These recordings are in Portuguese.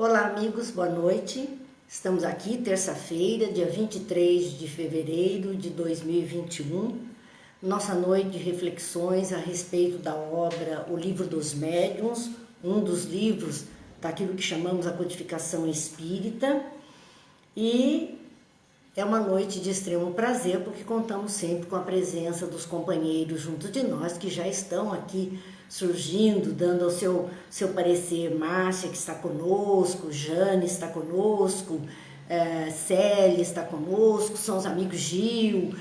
Olá amigos, boa noite. Estamos aqui terça-feira, dia 23 de fevereiro de 2021. Nossa noite de reflexões a respeito da obra O Livro dos Médiuns, um dos livros daquilo que chamamos a codificação espírita. E é uma noite de extremo prazer, porque contamos sempre com a presença dos companheiros junto de nós, que já estão aqui surgindo, dando o seu parecer. Márcia, que está conosco, Jane está conosco, Célia está conosco, são os amigos Gil,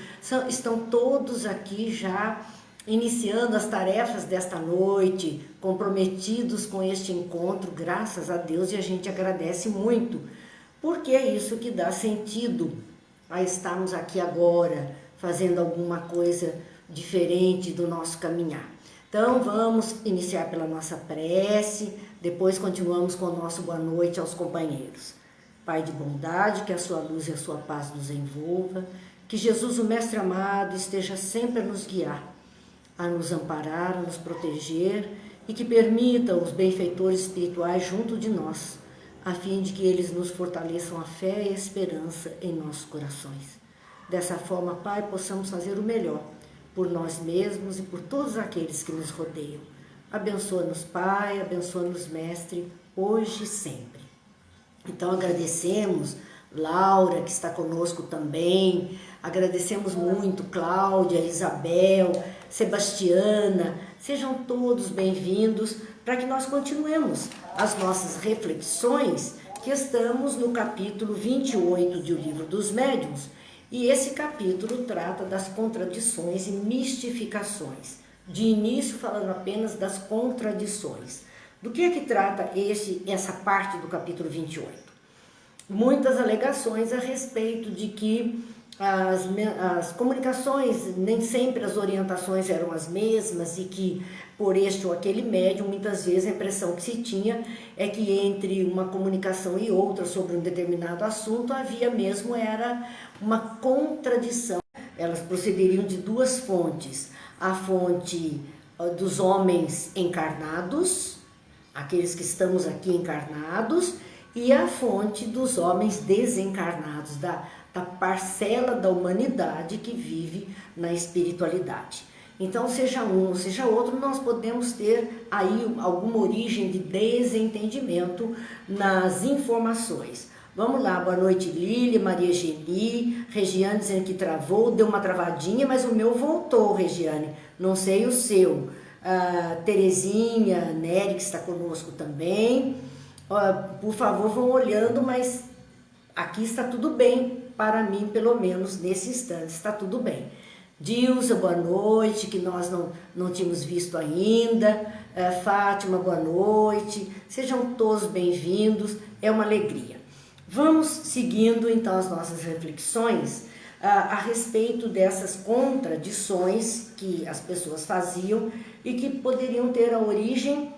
estão todos aqui já iniciando as tarefas desta noite, comprometidos com este encontro, graças a Deus, e a gente agradece muito, porque é isso que dá sentido a estarmos aqui agora, fazendo alguma coisa diferente do nosso caminhar. Então vamos iniciar pela nossa prece, depois continuamos com o nosso boa noite aos companheiros. Pai de bondade, que a sua luz e a sua paz nos envolva, que Jesus, o Mestre amado, esteja sempre a nos guiar, a nos amparar, a nos proteger e que permita os benfeitores espirituais junto de nós, a fim de que eles nos fortaleçam a fé e a esperança em nossos corações. Dessa forma, Pai, possamos fazer o melhor por nós mesmos e por todos aqueles que nos rodeiam. Abençoa-nos, Pai, abençoa-nos, Mestre, hoje e sempre. Então agradecemos Laura, que está conosco também, agradecemos muito Cláudia, Isabel, Sebastiana, sejam todos bem-vindos para que nós continuemos as nossas reflexões, que estamos no capítulo 28 do Livro dos Médiuns, e esse capítulo trata das contradições e mistificações. De início, falando apenas das contradições. Do que é que trata essa parte do capítulo 28? Muitas alegações a respeito de que as comunicações, nem sempre as orientações eram as mesmas e que por este ou aquele médium, muitas vezes a impressão que se tinha é que entre uma comunicação e outra sobre um determinado assunto havia mesmo era uma contradição. Elas procederiam de duas fontes: a fonte dos homens encarnados, aqueles que estamos aqui encarnados, e a fonte dos homens desencarnados, da parcela da humanidade que vive na espiritualidade. Então, seja um, seja outro, nós podemos ter aí alguma origem de desentendimento nas informações. Vamos lá, boa noite Lília, Maria Geni, Regiane dizendo que travou, deu uma travadinha, mas o meu voltou, Regiane, não sei o seu. Terezinha, Nery, que está conosco também, por favor vão olhando, mas aqui está tudo bem, para mim pelo menos nesse instante está tudo bem. Dilsa, boa noite, que nós não tínhamos visto ainda. Fátima, boa noite, sejam todos bem-vindos, é uma alegria. Vamos seguindo então as nossas reflexões a respeito dessas contradições que as pessoas faziam e que poderiam ter a origem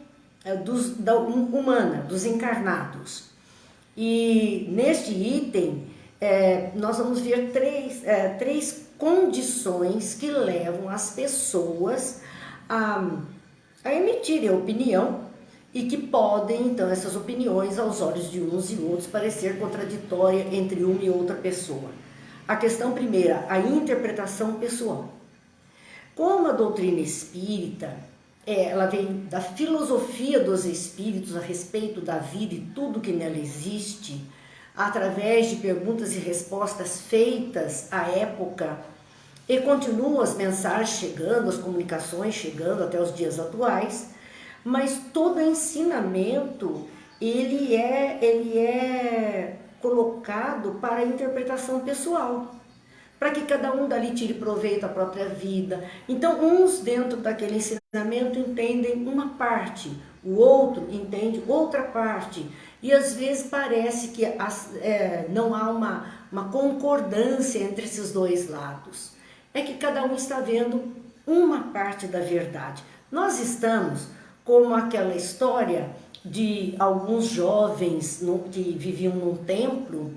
da humana, dos encarnados. E neste item nós vamos ver três condições que levam as pessoas a emitirem opinião e que podem, então, essas opiniões, aos olhos de uns e outros, parecer contraditória entre uma e outra pessoa. A questão primeira, a interpretação pessoal. Como a doutrina espírita, ela vem da filosofia dos espíritos a respeito da vida e tudo que nela existe, através de perguntas e respostas feitas à época, e continuam as mensagens chegando, as comunicações chegando até os dias atuais, mas todo ensinamento ele é colocado para a interpretação pessoal, para que cada um dali tire proveito da própria vida. Então, uns dentro daquele ensinamento entendem uma parte, o outro entende outra parte, e às vezes parece que não há uma concordância entre esses dois lados. É que cada um está vendo uma parte da verdade. Nós estamos como aquela história de alguns jovens que viviam num templo,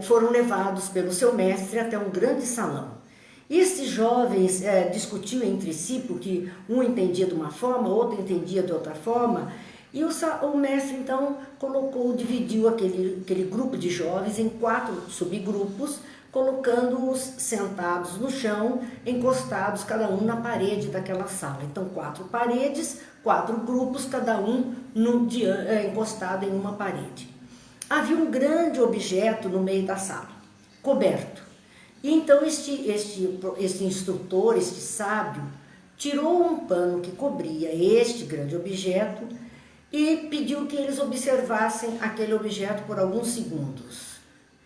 foram levados pelo seu mestre até um grande salão. E esses jovens discutiam entre si, porque um entendia de uma forma, outro entendia de outra forma, E o mestre então dividiu aquele grupo de jovens em 4 subgrupos, colocando-os sentados no chão, encostados cada um na parede daquela sala. Então 4 paredes, 4 grupos, cada um encostado em uma parede. Havia um grande objeto no meio da sala, coberto. E então este instrutor, este sábio, tirou um pano que cobria este grande objeto e pediu que eles observassem aquele objeto por alguns segundos.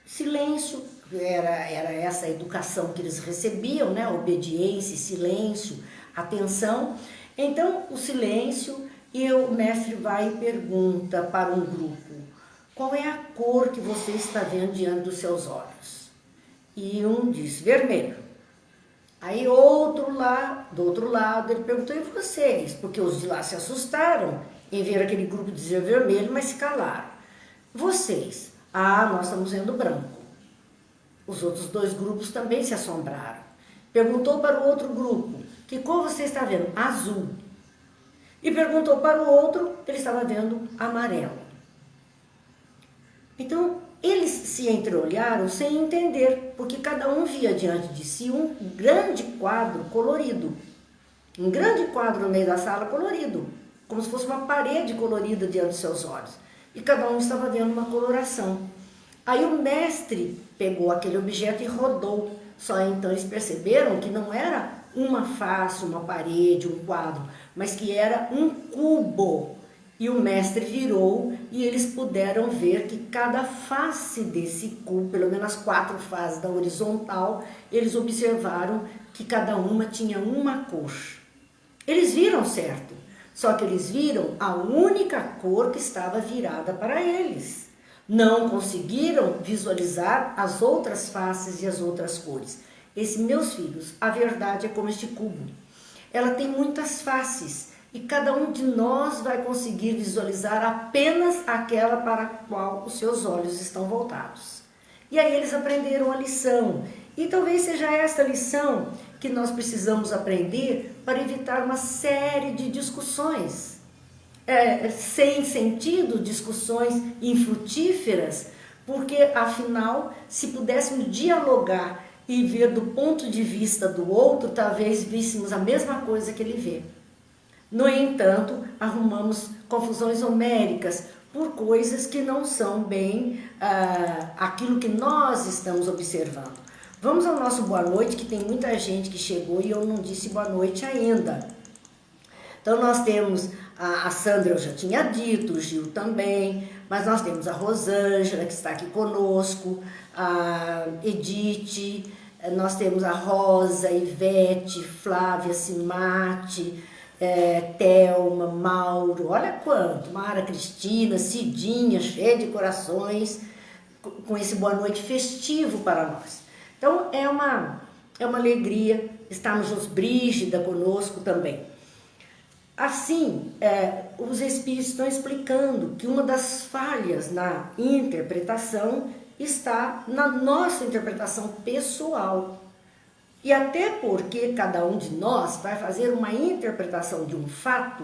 Silêncio, era essa a educação que eles recebiam, né? Obediência, silêncio, atenção. Então, o silêncio, e o mestre vai e pergunta para um grupo: qual é a cor que você está vendo diante dos seus olhos? E um diz: vermelho. Aí do outro lado, ele perguntou: e vocês? Porque os de lá se assustaram em ver aquele grupo dizer vermelho, mas se calaram. Vocês? Nós estamos vendo branco. Os outros 2 grupos também se assombraram. Perguntou para o outro grupo: que cor você está vendo? Azul. E perguntou para o outro, ele estava vendo amarelo. Então, eles se entreolharam sem entender, porque cada um via diante de si um grande quadro colorido. Um grande quadro no meio da sala colorido, como se fosse uma parede colorida diante dos seus olhos. E cada um estava vendo uma coloração. Aí o mestre pegou aquele objeto e rodou. Só então eles perceberam que não era uma face, uma parede, um quadro, mas que era um cubo. E o mestre virou e eles puderam ver que cada face desse cubo, pelo menos as 4 faces da horizontal, eles observaram que cada uma tinha uma cor. Eles viram certo, só que eles viram a única cor que estava virada para eles. Não conseguiram visualizar as outras faces e as outras cores. Meus filhos, a verdade é como este cubo. Ela tem muitas faces. E cada um de nós vai conseguir visualizar apenas aquela para a qual os seus olhos estão voltados. E aí eles aprenderam a lição. E talvez seja essa lição que nós precisamos aprender para evitar uma série de discussões sem sentido, discussões infrutíferas, porque afinal, se pudéssemos dialogar e ver do ponto de vista do outro, talvez víssemos a mesma coisa que ele vê. No entanto, arrumamos confusões homéricas por coisas que não são bem aquilo que nós estamos observando. Vamos ao nosso boa noite, que tem muita gente que chegou e eu não disse boa noite ainda. Então nós temos a Sandra, eu já tinha dito, o Gil também, mas nós temos a Rosângela, que está aqui conosco, a Edith, nós temos a Rosa, Ivete, Flávia, Simate, Thelma, Mauro, olha quanto, Mara Cristina, Cidinha, cheia de corações, com esse boa noite festivo para nós. Então é uma alegria estarmos juntos, Brígida conosco também. Assim, os Espíritos estão explicando que uma das falhas na interpretação está na nossa interpretação pessoal. E até porque cada um de nós vai fazer uma interpretação de um fato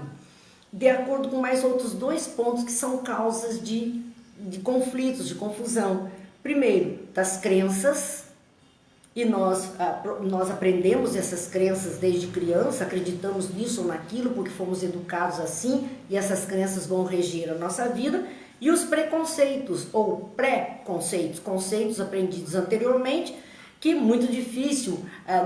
de acordo com mais outros 2 pontos que são causas de conflitos, de confusão. Primeiro, das crenças, e nós aprendemos essas crenças desde criança, acreditamos nisso ou naquilo porque fomos educados assim, e essas crenças vão reger a nossa vida. E os preconceitos ou pré-conceitos, conceitos aprendidos anteriormente, que é muito difícil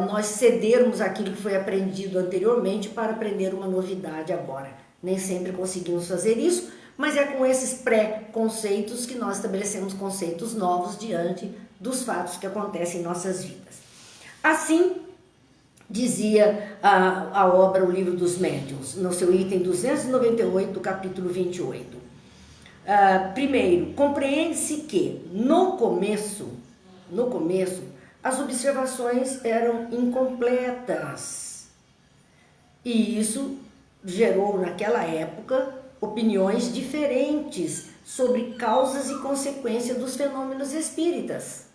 nós cedermos aquilo que foi aprendido anteriormente para aprender uma novidade agora. Nem sempre conseguimos fazer isso, mas é com esses pré-conceitos que nós estabelecemos conceitos novos diante dos fatos que acontecem em nossas vidas. Assim, dizia a obra O Livro dos Médiuns, no seu item 298 do capítulo 28. Primeiro, compreende-se que no começo, as observações eram incompletas. E isso gerou, naquela época, opiniões diferentes sobre causas e consequências dos fenômenos espíritas.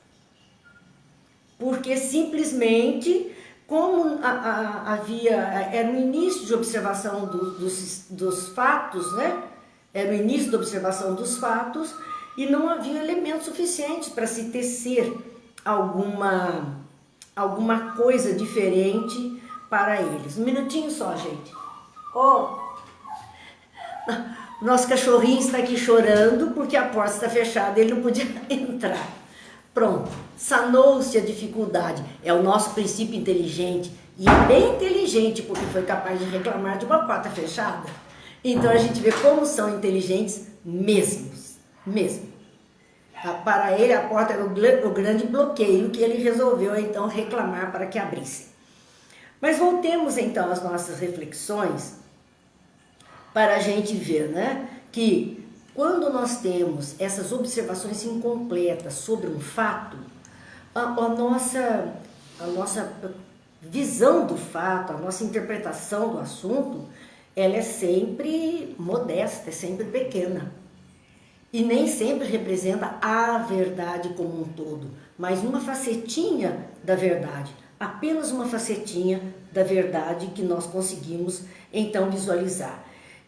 Porque simplesmente, como era um início de observação dos fatos, né? Era o início da observação dos fatos e não havia elementos suficientes para se tecer alguma coisa diferente para eles. Um minutinho só, gente. Nosso cachorrinho está aqui chorando porque a porta está fechada, ele não podia entrar. Pronto, sanou-se a dificuldade. É o nosso princípio inteligente, e é bem inteligente porque foi capaz de reclamar de uma porta fechada. Então a gente vê como são inteligentes mesmo. Para ele a porta era o grande bloqueio que ele resolveu então reclamar para que abrisse. Mas voltemos então às nossas reflexões para a gente ver, né, que quando nós temos essas observações incompletas sobre um fato, a nossa visão do fato, a nossa interpretação do assunto, ela é sempre modesta, é sempre pequena. E nem sempre representa a verdade como um todo, mas uma facetinha da verdade, apenas uma facetinha da verdade que nós conseguimos então visualizar.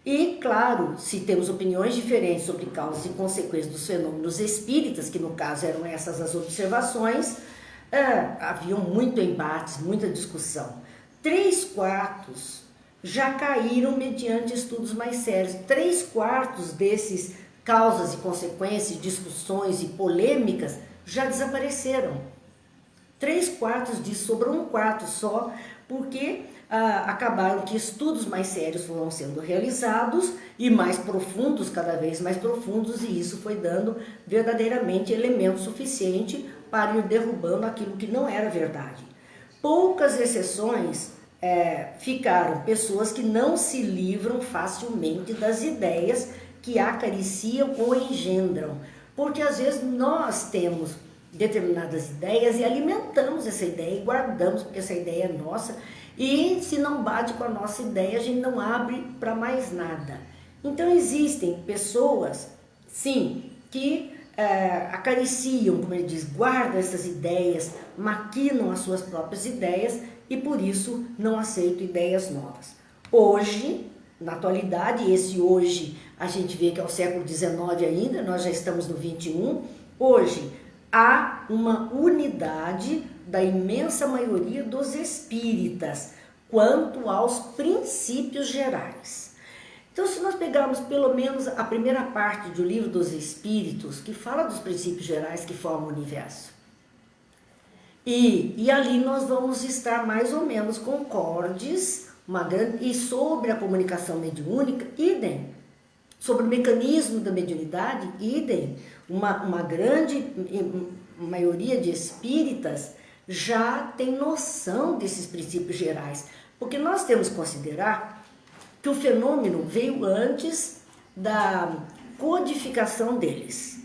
E, claro, se temos opiniões diferentes sobre causas e consequências dos fenômenos espíritas, que no caso eram essas as observações, haviam muito embates, muita discussão. 3/4 já caíram mediante estudos mais sérios. 3/4 desses causas e consequências, discussões e polêmicas já desapareceram. 3/4 disso, sobrou 1/4 só, porque acabaram que estudos mais sérios foram sendo realizados e mais profundos, cada vez mais profundos, e isso foi dando verdadeiramente elemento suficiente para ir derrubando aquilo que não era verdade. Poucas exceções ficaram pessoas que não se livram facilmente das ideias que acariciam ou engendram, porque às vezes nós temos determinadas ideias e alimentamos essa ideia e guardamos, porque essa ideia é nossa, e se não bate com a nossa ideia, a gente não abre para mais nada. Então existem pessoas, sim, que acariciam, como ele diz, guardam essas ideias, maquinam as suas próprias ideias e por isso não aceitam ideias novas. Hoje, na atualidade, esse hoje a gente vê que é o século XIX ainda, nós já estamos no XXI, hoje há uma unidade da imensa maioria dos espíritas quanto aos princípios gerais. Então, se nós pegarmos pelo menos a primeira parte do Livro dos Espíritos, que fala dos princípios gerais que formam o universo, e ali nós vamos estar mais ou menos concordes, e sobre a comunicação mediúnica, idem. Sobre o mecanismo da mediunidade, idem. Uma grande maioria de espíritas já tem noção desses princípios gerais, porque nós temos que considerar que o fenômeno veio antes da codificação deles,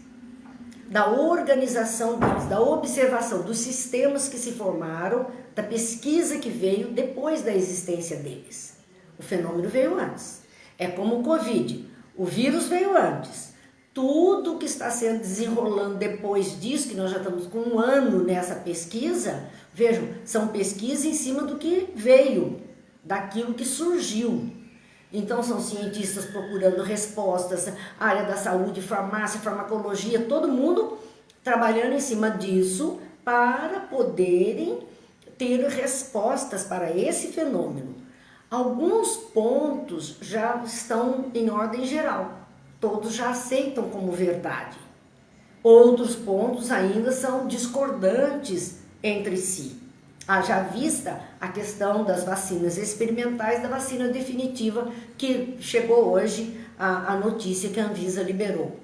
da organização deles, da observação dos sistemas que se formaram, da pesquisa que veio depois da existência deles. O fenômeno veio antes. É como o Covid, o vírus veio antes. Tudo que está sendo desenrolando depois disso, que nós já estamos com 1 ano nessa pesquisa, vejam, são pesquisas em cima do que veio, daquilo que surgiu. Então são cientistas procurando respostas, área da saúde, farmácia, farmacologia, todo mundo trabalhando em cima disso para poderem ter respostas para esse fenômeno. Alguns pontos já estão em ordem geral. Todos já aceitam como verdade. Outros pontos ainda são discordantes entre si. Haja vista a questão das vacinas experimentais, da vacina definitiva, que chegou hoje a notícia que a Anvisa liberou.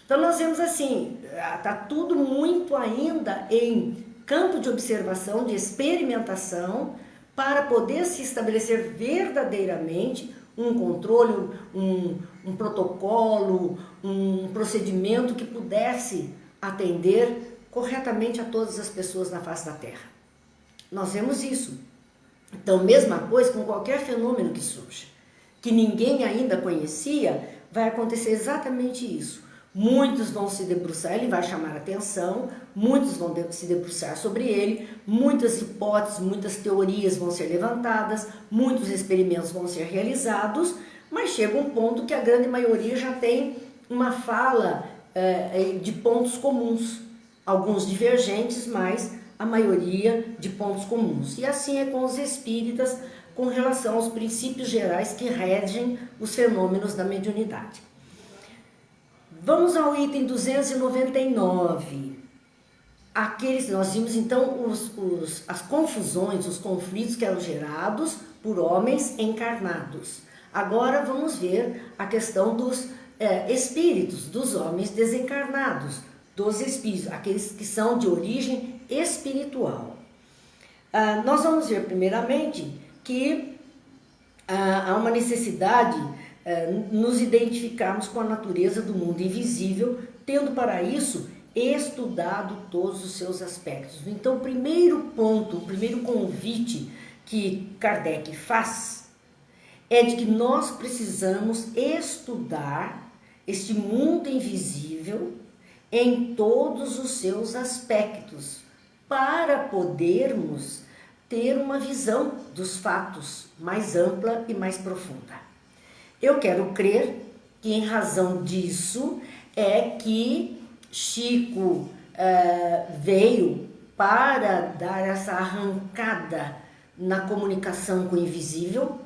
Então nós vemos assim, está tudo muito ainda em campo de observação, de experimentação, para poder se estabelecer verdadeiramente um controle, um protocolo, um procedimento que pudesse atender corretamente a todas as pessoas na face da Terra. Nós vemos isso. Então, mesma coisa com qualquer fenômeno que surja, que ninguém ainda conhecia, vai acontecer exatamente isso. Muitos vão se debruçar, ele vai chamar a atenção, muitos vão se debruçar sobre ele, muitas hipóteses, muitas teorias vão ser levantadas, muitos experimentos vão ser realizados, Mas chega um ponto que a grande maioria já tem uma fala de pontos comuns, alguns divergentes, mas a maioria de pontos comuns. E assim é com os espíritas com relação aos princípios gerais que regem os fenômenos da mediunidade. Vamos ao item 299. Nós vimos então as confusões, os conflitos que eram gerados por homens encarnados. Agora vamos ver a questão dos espíritos, dos homens desencarnados, dos espíritos, aqueles que são de origem espiritual. Nós vamos ver primeiramente que há uma necessidade nos identificarmos com a natureza do mundo invisível, tendo para isso estudado todos os seus aspectos. Então, o primeiro ponto, o primeiro convite que Kardec faz é de que nós precisamos estudar este mundo invisível em todos os seus aspectos, para podermos ter uma visão dos fatos mais ampla e mais profunda. Eu quero crer que em razão disso é que Chico veio para dar essa arrancada na comunicação com o invisível,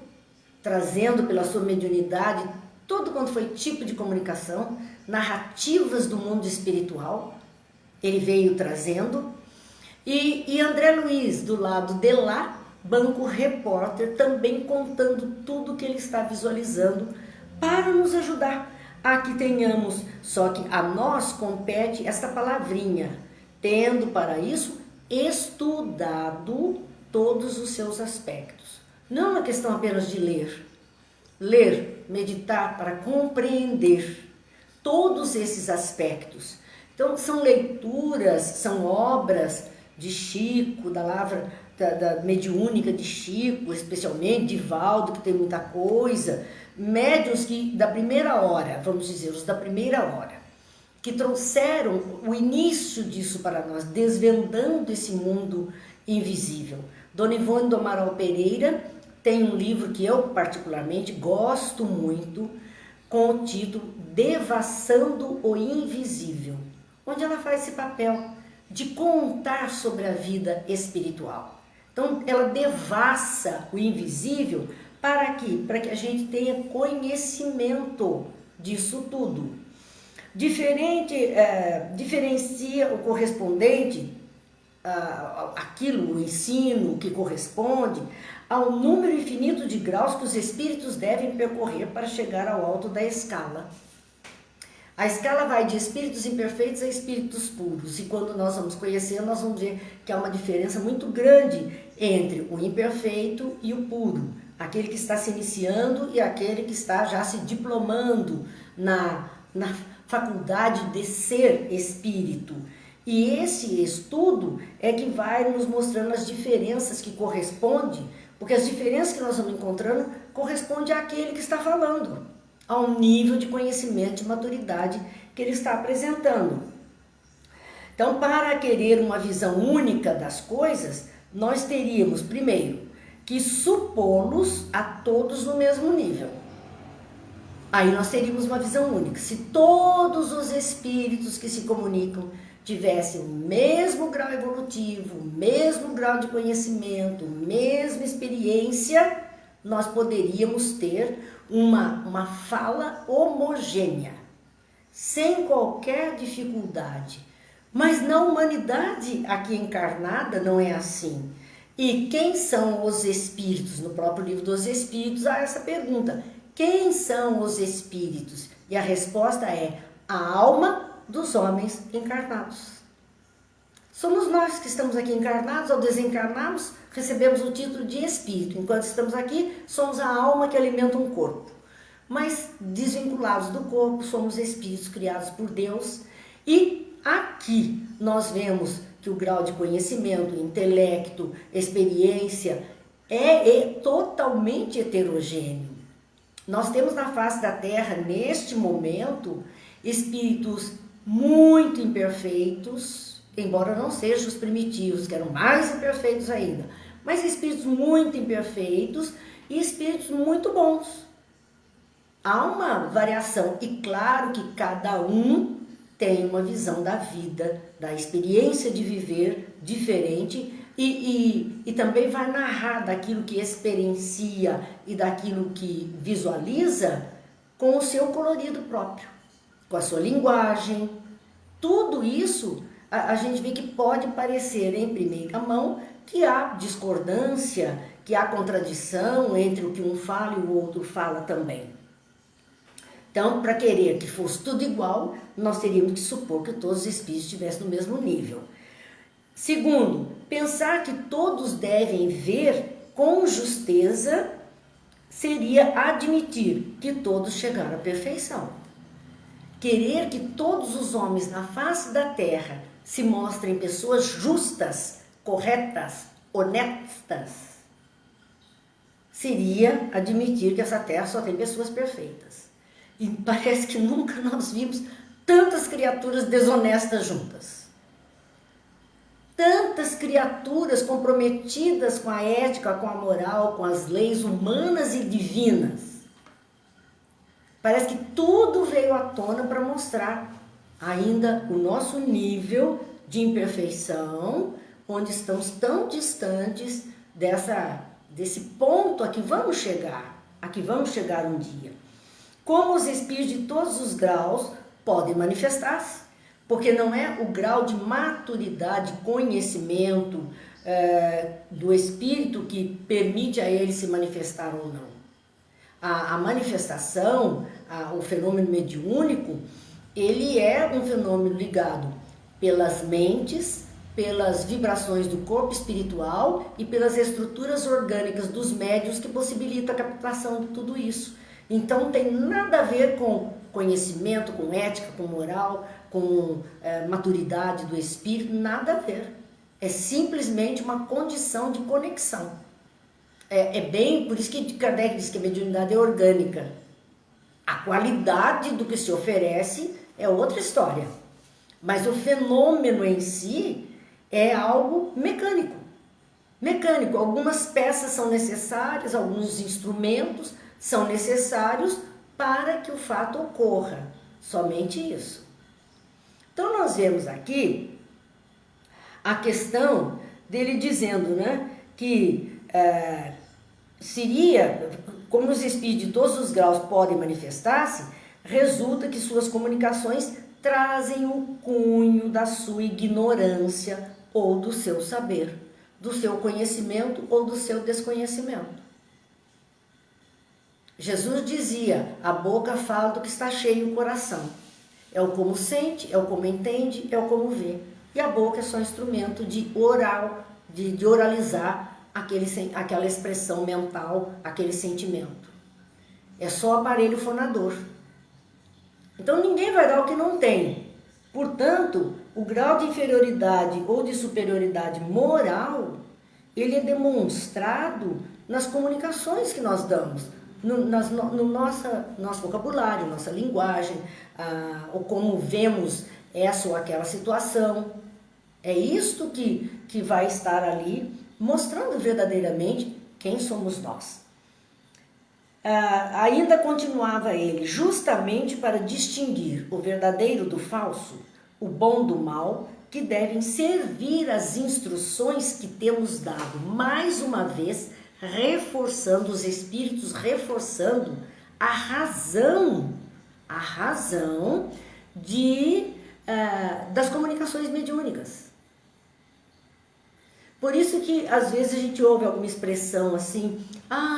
trazendo pela sua mediunidade todo quanto foi tipo de comunicação, narrativas do mundo espiritual, ele veio trazendo, e André Luiz, do lado de lá, Banco Repórter, também contando tudo que ele está visualizando para nos ajudar a que tenhamos, só que a nós compete esta palavrinha, tendo para isso estudado todos os seus aspectos. Não é uma questão apenas de ler, meditar para compreender todos esses aspectos. Então são leituras, são obras de Chico, da lavra da mediúnica de Chico, especialmente de Valdo, que tem muita coisa, médiuns que da primeira hora, vamos dizer, os da primeira hora, que trouxeram o início disso para nós, desvendando esse mundo invisível. Dona Ivone do Amaral Pereira tem um livro que eu particularmente gosto muito, com o título Devassando o Invisível, onde ela faz esse papel de contar sobre a vida espiritual. Então, ela devassa o invisível para quê? Para que a gente tenha conhecimento disso tudo. Diferencia o correspondente, aquilo, o ensino que corresponde ao número infinito de graus que os espíritos devem percorrer para chegar ao alto da escala. A escala vai de espíritos imperfeitos a espíritos puros, e quando nós vamos conhecer, nós vamos ver que há uma diferença muito grande entre o imperfeito e o puro, aquele que está se iniciando e aquele que está já se diplomando na faculdade de ser espírito. E esse estudo é que vai nos mostrando as diferenças que correspondem, porque as diferenças que nós vamos encontrando correspondem àquele que está falando, ao nível de conhecimento e maturidade que ele está apresentando. Então, para querer uma visão única das coisas, nós teríamos, primeiro, que supô-los a todos no mesmo nível. Aí nós teríamos uma visão única. Se todos os espíritos que se comunicam tivessem o mesmo grau evolutivo, o mesmo grau de conhecimento, mesma experiência, nós poderíamos ter uma fala homogênea, sem qualquer dificuldade. Mas na humanidade aqui encarnada não é assim. E quem são os espíritos? No próprio livro dos Espíritos há essa pergunta: quem são os espíritos? E a resposta é a alma dos homens encarnados. Somos nós que estamos aqui encarnados. Ao desencarnarmos, recebemos o título de espírito. Enquanto estamos aqui, somos a alma que alimenta um corpo. Mas desvinculados do corpo, somos espíritos criados por Deus. E aqui nós vemos que o grau de conhecimento, intelecto, experiência é totalmente heterogêneo. Nós temos na face da Terra, neste momento, espíritos muito imperfeitos, embora não sejam os primitivos, que eram mais imperfeitos ainda, mas espíritos muito imperfeitos e espíritos muito bons. há uma variação, e claro que cada um tem uma visão da vida, da experiência de viver diferente, e também vai narrar daquilo que experiencia e daquilo que visualiza com o seu colorido próprio, com a sua linguagem. Tudo isso a gente vê que pode parecer em primeira mão que há discordância, que há contradição entre o que um fala e o outro fala também. Então, para querer que fosse tudo igual, nós teríamos que supor que todos os espíritos estivessem no mesmo nível. Segundo, pensar que todos devem ver com justeza seria admitir que todos chegaram à perfeição. Querer que todos os homens na face da terra se mostrem pessoas justas, corretas, honestas, seria admitir que essa terra só tem pessoas perfeitas. E parece que nunca nós vimos tantas criaturas desonestas juntas. Tantas criaturas comprometidas com a ética, com a moral, com as leis humanas e divinas. Parece que tudo veio à tona para mostrar ainda o nosso nível de imperfeição, onde estamos tão distantes desse ponto a que vamos chegar um dia. Como os espíritos de todos os graus podem manifestar-se, porque não é o grau de maturidade, conhecimento do espírito que permite a ele se manifestar ou não. A manifestação, o fenômeno mediúnico, ele é um fenômeno ligado pelas mentes, pelas vibrações do corpo espiritual e pelas estruturas orgânicas dos médiuns que possibilita a captação de tudo isso. Então não tem nada a ver com conhecimento, com ética, com moral, com maturidade do espírito, nada a ver. É simplesmente uma condição de conexão. Bem, por isso que Kardec diz que a mediunidade é orgânica. A qualidade do que se oferece é outra história. Mas o fenômeno em si é algo mecânico. Mecânico. Algumas peças são necessárias, alguns instrumentos são necessários para que o fato ocorra. Somente isso. Então nós vemos aqui a questão dele dizendo, né, que seria, como os espíritos de todos os graus podem manifestar-se, resulta que suas comunicações trazem o cunho da sua ignorância ou do seu saber, do seu conhecimento ou do seu desconhecimento. Jesus dizia, a boca fala do que está cheio o coração. É o como sente, é o como entende, é o como vê. E a boca é só instrumento de oralizar aquela expressão mental, aquele sentimento. É só aparelho fonador. Então ninguém vai dar o que não tem. Portanto, o grau de inferioridade ou de superioridade moral, ele é demonstrado nas comunicações que nós damos, no nosso vocabulário, nossa linguagem, ou como vemos essa ou aquela situação. É isto que vai estar ali, mostrando verdadeiramente quem somos nós. Ainda continuava ele, justamente para distinguir o verdadeiro do falso, o bom do mal, que devem servir as instruções que temos dado, mais uma vez, reforçando os espíritos, reforçando a razão das comunicações mediúnicas. Por isso que às vezes a gente ouve alguma expressão assim,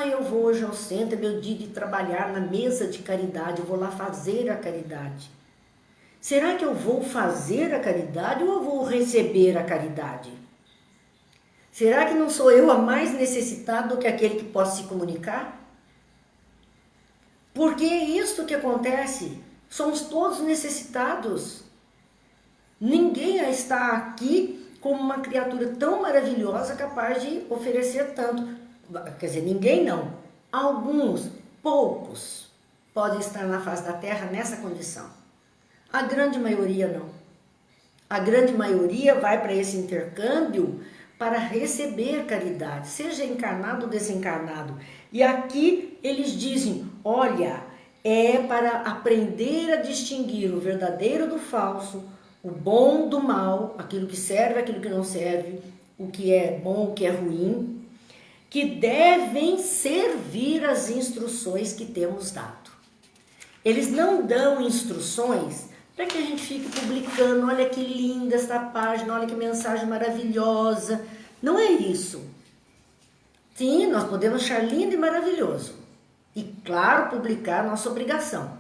eu vou hoje ao centro, é meu dia de trabalhar na mesa de caridade, eu vou lá fazer a caridade. Será que eu vou fazer a caridade ou eu vou receber a caridade? Será que não sou eu a mais necessitada do que aquele que pode se comunicar? Porque é isto que acontece, somos todos necessitados. Ninguém está aqui como uma criatura tão maravilhosa capaz de oferecer tanto. Quer dizer, ninguém não. Alguns, poucos, podem estar na face da terra nessa condição. A grande maioria não. A grande maioria vai para esse intercâmbio para receber caridade, seja encarnado ou desencarnado. E aqui eles dizem, olha, é para aprender a distinguir o verdadeiro do falso, o bom do mal, aquilo que serve, aquilo que não serve, o que é bom, o que é ruim, que devem servir as instruções que temos dado. Eles não dão instruções para que a gente fique publicando, olha que linda esta página, olha que mensagem maravilhosa. Não é isso. Sim, nós podemos achar lindo e maravilhoso. E, claro, publicar nossa obrigação,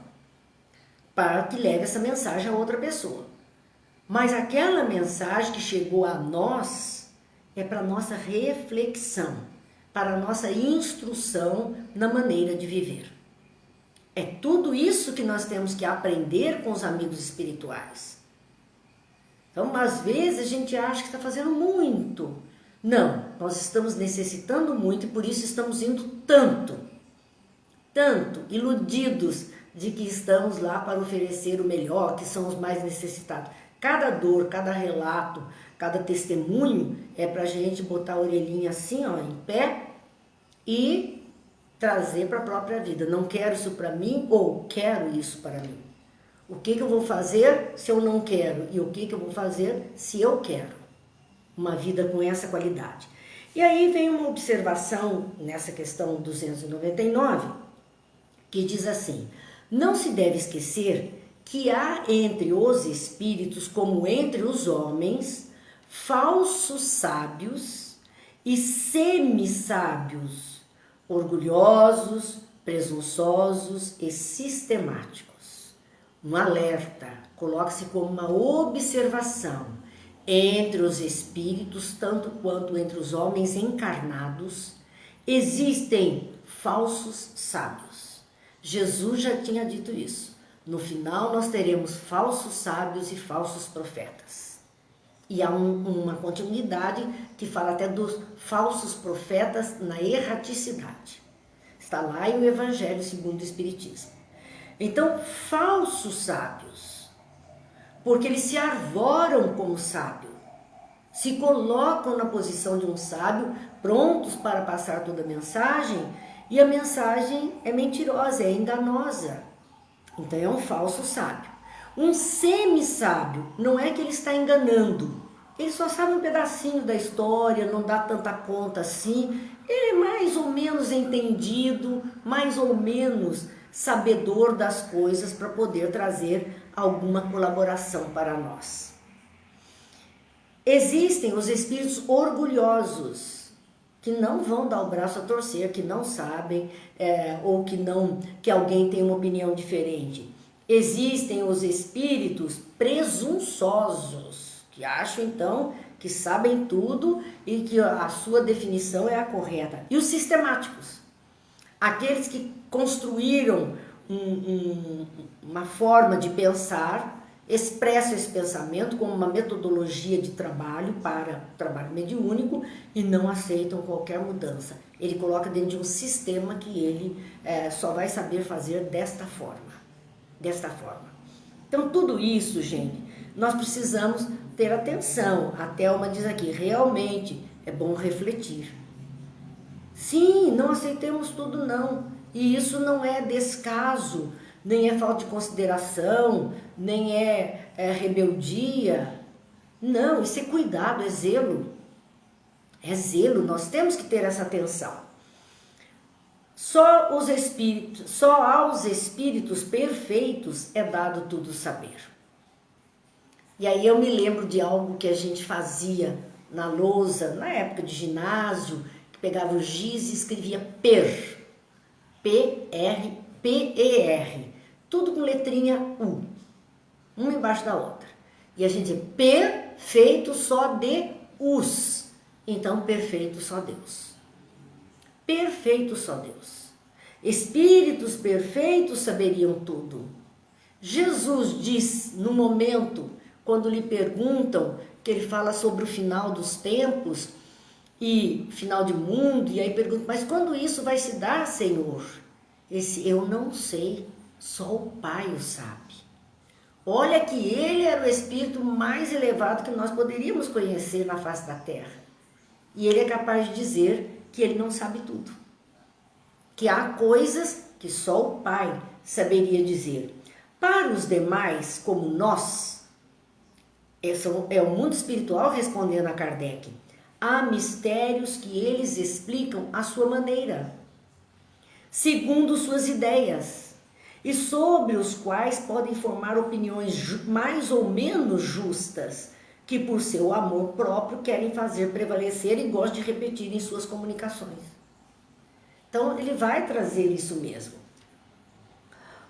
para que leve essa mensagem a outra pessoa. Mas aquela mensagem que chegou a nós é para nossa reflexão, para nossa instrução na maneira de viver. É tudo isso que nós temos que aprender com os amigos espirituais. Então, às vezes, a gente acha que está fazendo muito. Não, nós estamos necessitando muito e por isso estamos indo tanto, iludidos de que estamos lá para oferecer o melhor, que são os mais necessitados. Cada dor, cada relato, cada testemunho é para a gente botar a orelhinha assim, ó, em pé e trazer para a própria vida. Não quero isso para mim ou quero isso para mim. O que eu vou fazer se eu não quero e o que eu vou fazer se eu quero? Uma vida com essa qualidade. E aí vem uma observação nessa questão 299, que diz assim: não se deve esquecer que há entre os espíritos, como entre os homens, falsos sábios e semi-sábios, orgulhosos, presunçosos e sistemáticos. Um alerta, coloque-se como uma observação entre os espíritos, tanto quanto entre os homens encarnados, existem falsos sábios. Jesus já tinha dito isso. No final nós teremos falsos sábios e falsos profetas. E há uma continuidade que fala até dos falsos profetas na erraticidade. Está lá em o Evangelho segundo o Espiritismo. Então, falsos sábios, porque eles se arvoram como sábio, se colocam na posição de um sábio, prontos para passar toda a mensagem, e a mensagem é mentirosa, é enganosa. Então é um falso sábio. Um semi-sábio não é que ele está enganando, ele só sabe um pedacinho da história, não dá tanta conta assim, ele é mais ou menos entendido, mais ou menos sabedor das coisas para poder trazer alguma colaboração para nós. Existem os espíritos orgulhosos, que não vão dar o braço a torcer, que não sabem, ou que alguém tem uma opinião diferente. Existem os espíritos presunçosos, que acham então que sabem tudo e que a sua definição é a correta. E os sistemáticos, aqueles que construíram uma forma de pensar, expressa esse pensamento como uma metodologia de trabalho para trabalho mediúnico e não aceitam qualquer mudança. Ele coloca dentro de um sistema que ele só vai saber fazer desta forma. Então tudo isso, gente, nós precisamos ter atenção. A Thelma diz aqui, realmente é bom refletir. Sim, não aceitemos tudo não. E isso não é descaso, nem é falta de consideração, nem é rebeldia. Não, isso é cuidado, é zelo. É zelo, nós temos que ter essa atenção. Só aos espíritos perfeitos é dado tudo saber. E aí eu me lembro de algo que a gente fazia na lousa, na época de ginásio, que pegava o giz e escrevia PER, P-R-P-E-R, tudo com letrinha U, uma embaixo da outra. E a gente dizia perfeito só Deus, então perfeito só Deus. Perfeito só Deus. Espíritos perfeitos saberiam tudo. Jesus diz no momento, quando lhe perguntam, que ele fala sobre o final dos tempos e final de mundo, e aí pergunta, mas quando isso vai se dar, Senhor? Esse eu não sei, só o Pai o sabe. Olha que ele era o espírito mais elevado que nós poderíamos conhecer na face da terra. E ele é capaz de dizer que ele não sabe tudo. Que há coisas que só o Pai saberia dizer. Para os demais, como nós, é o mundo espiritual respondendo a Kardec. Há mistérios que eles explicam à sua maneira, segundo suas ideias, e sobre os quais podem formar opiniões mais ou menos justas, que por seu amor próprio querem fazer prevalecer e gostam de repetir em suas comunicações. Então ele vai trazer isso mesmo.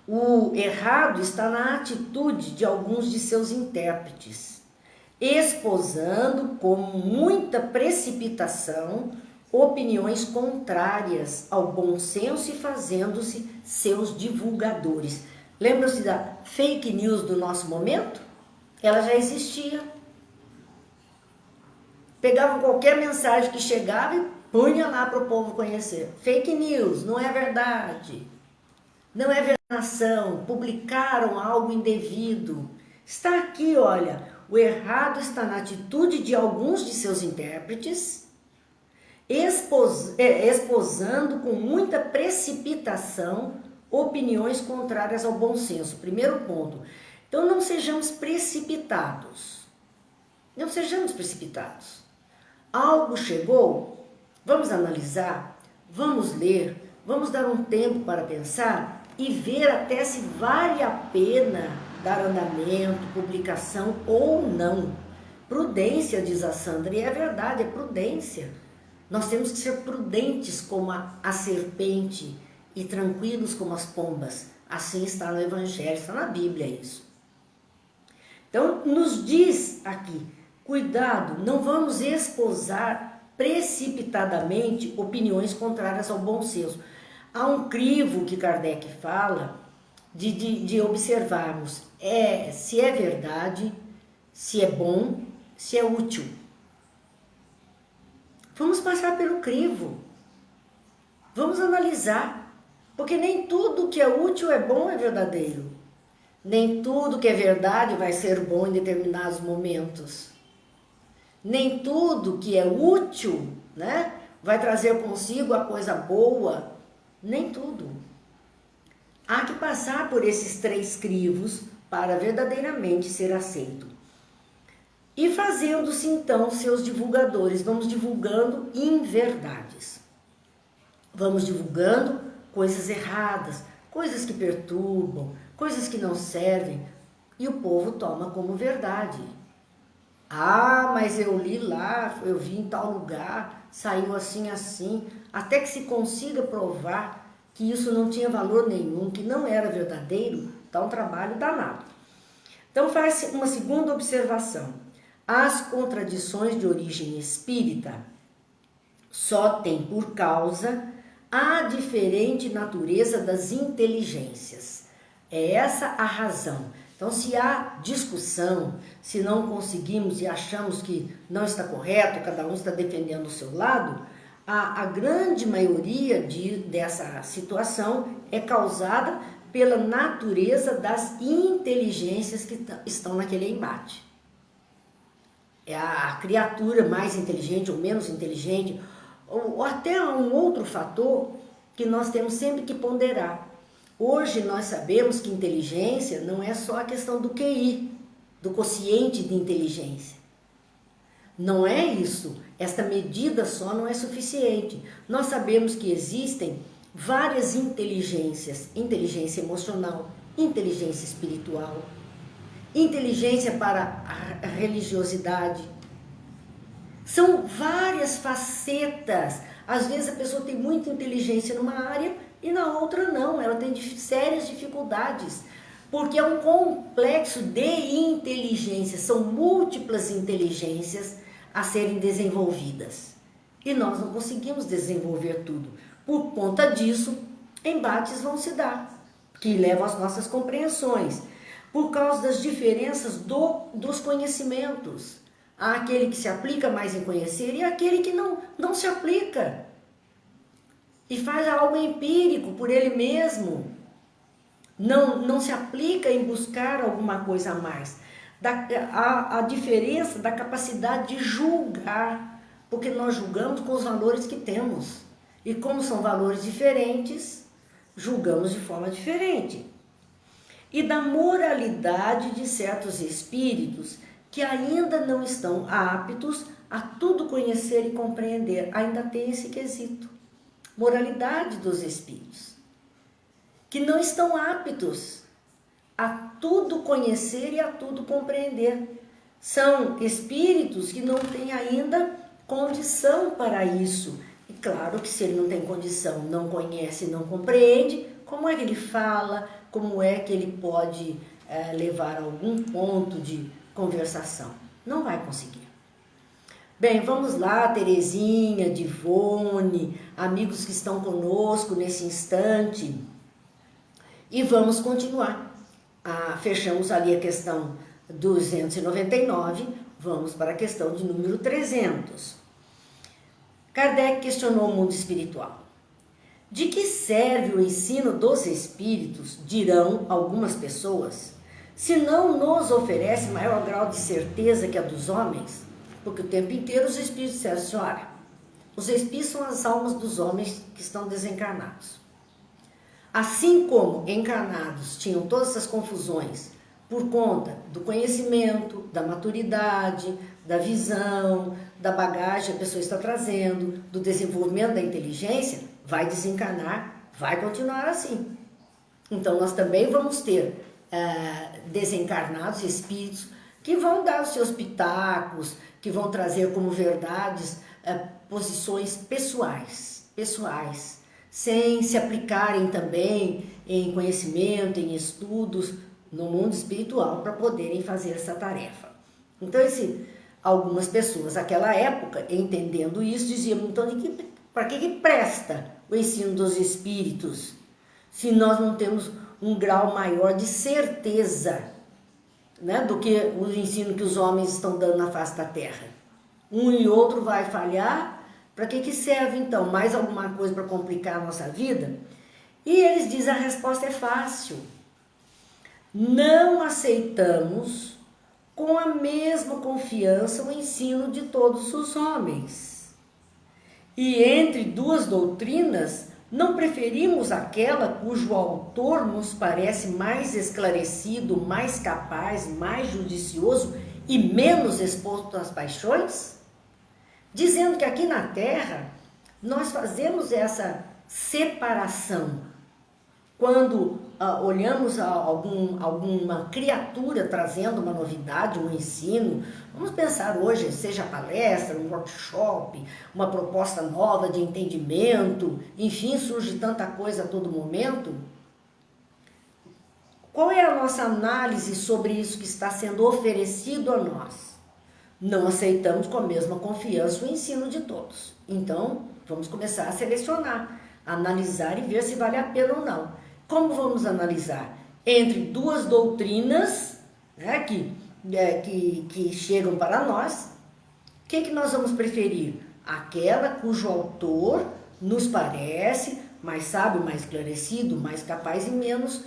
O errado está na atitude de alguns de seus intérpretes, esposando com muita precipitação opiniões contrárias ao bom senso e fazendo-se seus divulgadores. Lembram-se da fake news do nosso momento? Ela já existia. Pegavam qualquer mensagem que chegava e punha lá para o povo conhecer. Fake news, não é verdade. Não é verdade. Publicaram algo indevido. Está aqui, olha, o errado está na atitude de alguns de seus intérpretes, esposando com muita precipitação opiniões contrárias ao bom senso. Primeiro ponto. Então não sejamos precipitados. Não sejamos precipitados. Algo chegou, vamos analisar, vamos ler, vamos dar um tempo para pensar e ver até se vale a pena dar andamento, publicação ou não. Prudência, diz a Sandra, e é verdade, é prudência. Nós temos que ser prudentes como a serpente e tranquilos como as pombas. Assim está no Evangelho, está na Bíblia isso. Então, nos diz aqui, cuidado, não vamos esposar precipitadamente opiniões contrárias ao bom senso. Há um crivo que Kardec fala de observarmos se é verdade, se é bom, se é útil. Vamos passar pelo crivo, vamos analisar, porque nem tudo que é útil é bom, é verdadeiro. Nem tudo que é verdade vai ser bom em determinados momentos. Nem tudo que é útil, né, vai trazer consigo a coisa boa, nem tudo. Há que passar por esses 3 crivos para verdadeiramente ser aceito. E fazendo-se então seus divulgadores, vamos divulgando inverdades. Vamos divulgando coisas erradas, coisas que perturbam, coisas que não servem, e o povo toma como verdade. Ah, mas eu li lá, eu vi em tal lugar, saiu assim, assim, até que se consiga provar que isso não tinha valor nenhum, que não era verdadeiro, dá um trabalho danado. Então faz uma segunda observação. As contradições de origem espírita só têm por causa a diferente natureza das inteligências. É essa a razão. Então, se há discussão, se não conseguimos e achamos que não está correto, cada um está defendendo o seu lado, a grande maioria dessa situação é causada pela natureza das inteligências que estão naquele embate. É a criatura mais inteligente ou menos inteligente, ou até um outro fator que nós temos sempre que ponderar. Hoje nós sabemos que inteligência não é só a questão do QI, do quociente de inteligência. Não é isso. Esta medida só não é suficiente. Nós sabemos que existem várias inteligências. Inteligência emocional, inteligência espiritual, inteligência para a religiosidade. São várias facetas. Às vezes a pessoa tem muita inteligência numa área e na outra não. Ela tem sérias dificuldades, porque é um complexo de inteligências. São múltiplas inteligências a serem desenvolvidas. E nós não conseguimos desenvolver tudo. Por conta disso, embates vão se dar, que levam às nossas compreensões. Por causa das diferenças dos conhecimentos. Há aquele que se aplica mais em conhecer e aquele que não se aplica. E faz algo empírico por ele mesmo. Não se aplica em buscar alguma coisa a mais. A diferença da capacidade de julgar, porque nós julgamos com os valores que temos. E como são valores diferentes, julgamos de forma diferente. E da moralidade de certos espíritos que ainda não estão aptos a tudo conhecer e compreender. Ainda tem esse quesito. Moralidade dos espíritos, que não estão aptos a tudo conhecer e a tudo compreender. São espíritos que não têm ainda condição para isso. E claro que se ele não tem condição, não conhece, não compreende, como é que ele fala, como é que ele pode levar a algum ponto de conversação? Não vai conseguir. Bem, vamos lá, Terezinha, Divone, amigos que estão conosco nesse instante. E vamos continuar. Fechamos ali a questão 299, vamos para a questão de número 300. Kardec questionou o mundo espiritual. De que serve o ensino dos espíritos, dirão algumas pessoas, se não nos oferece maior grau de certeza que a dos homens? Porque o tempo inteiro os espíritos disseram, senhora, os espíritos são as almas dos homens que estão desencarnados. Assim como encarnados tinham todas essas confusões por conta do conhecimento, da maturidade, da visão, da bagagem que a pessoa está trazendo, do desenvolvimento da inteligência, vai desencarnar, vai continuar assim. Então nós também vamos ter desencarnados espíritos que vão dar os seus pitacos, que vão trazer como verdades posições pessoais, sem se aplicarem também em conhecimento, em estudos no mundo espiritual para poderem fazer essa tarefa. Então, algumas pessoas naquela época, entendendo isso, diziam, então, para que presta o ensino dos espíritos se nós não temos um grau maior de certeza, né, do que o ensino que os homens estão dando na face da terra? Um e outro vai falhar. Para que serve, então? Mais alguma coisa para complicar a nossa vida? E eles dizem, a resposta é fácil. Não aceitamos com a mesma confiança o ensino de todos os homens. E entre duas doutrinas, não preferimos aquela cujo autor nos parece mais esclarecido, mais capaz, mais judicioso e menos exposto às paixões? Dizendo que aqui na Terra nós fazemos essa separação. Quando olhamos alguma criatura trazendo uma novidade, um ensino, vamos pensar hoje, seja palestra, um workshop, uma proposta nova de entendimento, enfim, surge tanta coisa a todo momento. Qual é a nossa análise sobre isso que está sendo oferecido a nós? Não aceitamos com a mesma confiança o ensino de todos. Então, vamos começar a selecionar, a analisar e ver se vale a pena ou não. Como vamos analisar? Entre duas doutrinas, né, que chegam para nós, o que nós vamos preferir? Aquela cujo autor nos parece mais sábio, mais esclarecido, mais capaz e menos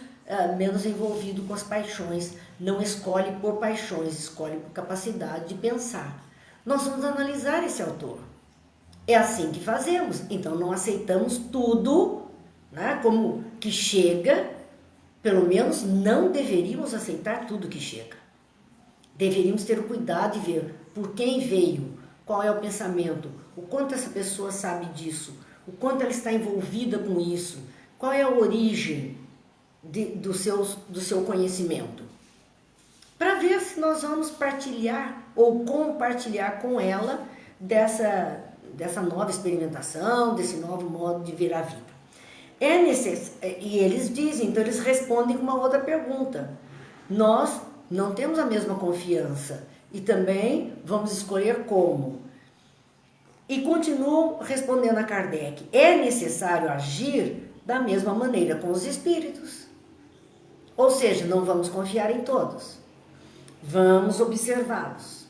envolvido com as paixões. Não escolhe por paixões, escolhe por capacidade de pensar. Nós vamos analisar esse autor. É assim que fazemos. Então não aceitamos tudo, né, como que chega. Pelo menos não deveríamos aceitar tudo que chega. Deveríamos ter o cuidado de ver por quem veio, qual é o pensamento, o quanto essa pessoa sabe disso, o quanto ela está envolvida com isso, qual é a origem do seu conhecimento, para ver se nós vamos partilhar ou compartilhar com ela dessa nova experimentação, desse novo modo de ver a vida. E eles dizem, então eles respondem com uma outra pergunta. Nós não temos a mesma confiança e também vamos escolher como. E continuam respondendo a Kardec, é necessário agir da mesma maneira com os espíritos. Ou seja, não vamos confiar em todos, vamos observá-los.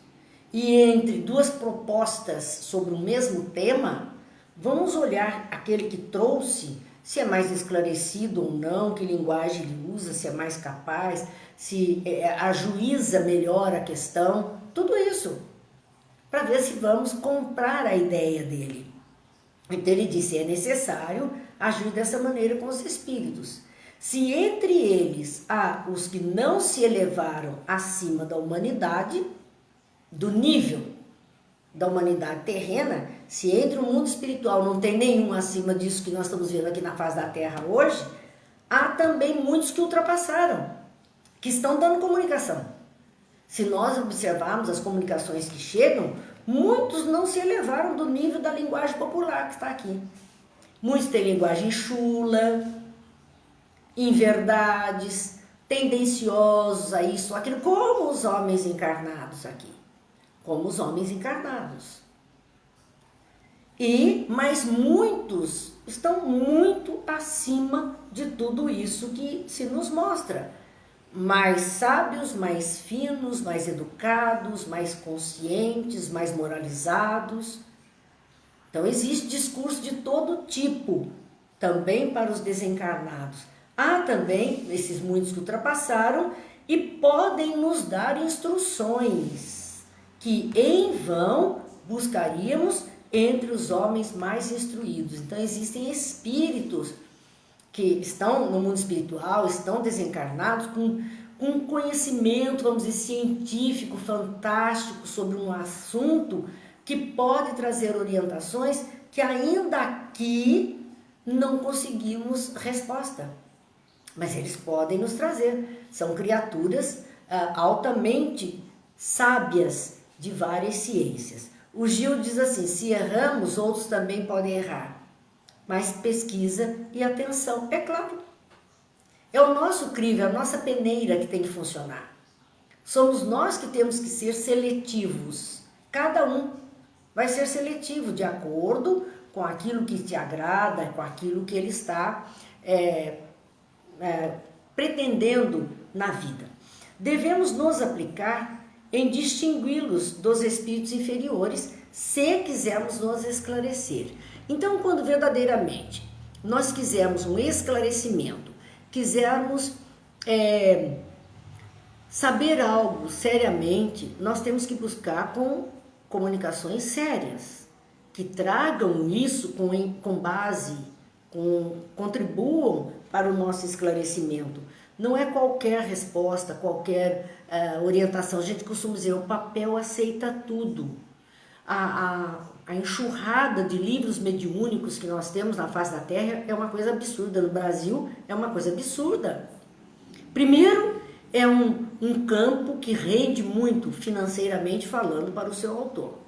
E entre duas propostas sobre o mesmo tema, vamos olhar aquele que trouxe, se é mais esclarecido ou não, que linguagem ele usa, se é mais capaz, se ajuiza melhor a questão, tudo isso, para ver se vamos comprar a ideia dele. Então ele disse, é necessário agir dessa maneira com os espíritos. Se entre eles há os que não se elevaram acima da humanidade, do nível da humanidade terrena, se entre o mundo espiritual não tem nenhum acima disso que nós estamos vendo aqui na face da Terra hoje, há também muitos que ultrapassaram, que estão dando comunicação. Se nós observarmos as comunicações que chegam, muitos não se elevaram do nível da linguagem popular que está aqui. Muitos têm linguagem chula, inverdades, tendenciosos a isso, aquilo, como os homens encarnados aqui. Como os homens encarnados. Mas muitos estão muito acima de tudo isso que se nos mostra. Mais sábios, mais finos, mais educados, mais conscientes, mais moralizados. Então existe discurso de todo tipo, também para os desencarnados. Há também esses muitos que ultrapassaram e podem nos dar instruções que em vão buscaríamos entre os homens mais instruídos. Então existem espíritos que estão no mundo espiritual, estão desencarnados com conhecimento, vamos dizer, científico, fantástico sobre um assunto que pode trazer orientações que ainda aqui não conseguimos resposta. Mas eles podem nos trazer. São criaturas altamente sábias de várias ciências. O Gil diz assim, se erramos, outros também podem errar. Mas pesquisa e atenção, é claro. É o nosso crivo, é a nossa peneira que tem que funcionar. Somos nós que temos que ser seletivos. Cada um vai ser seletivo de acordo com aquilo que te agrada, com aquilo que ele está pretendendo na vida. Devemos nos aplicar em distingui-los dos espíritos inferiores, se quisermos nos esclarecer. Então, quando verdadeiramente nós quisermos um esclarecimento, quisermos saber algo seriamente, nós temos que buscar com comunicações sérias, que tragam isso com base, contribuam para o nosso esclarecimento. Não é qualquer resposta, qualquer orientação. A gente costuma dizer, o papel aceita tudo. A enxurrada de livros mediúnicos que nós temos na face da Terra é uma coisa absurda. No Brasil é uma coisa absurda. Primeiro, é um campo que rende muito financeiramente falando para o seu autor.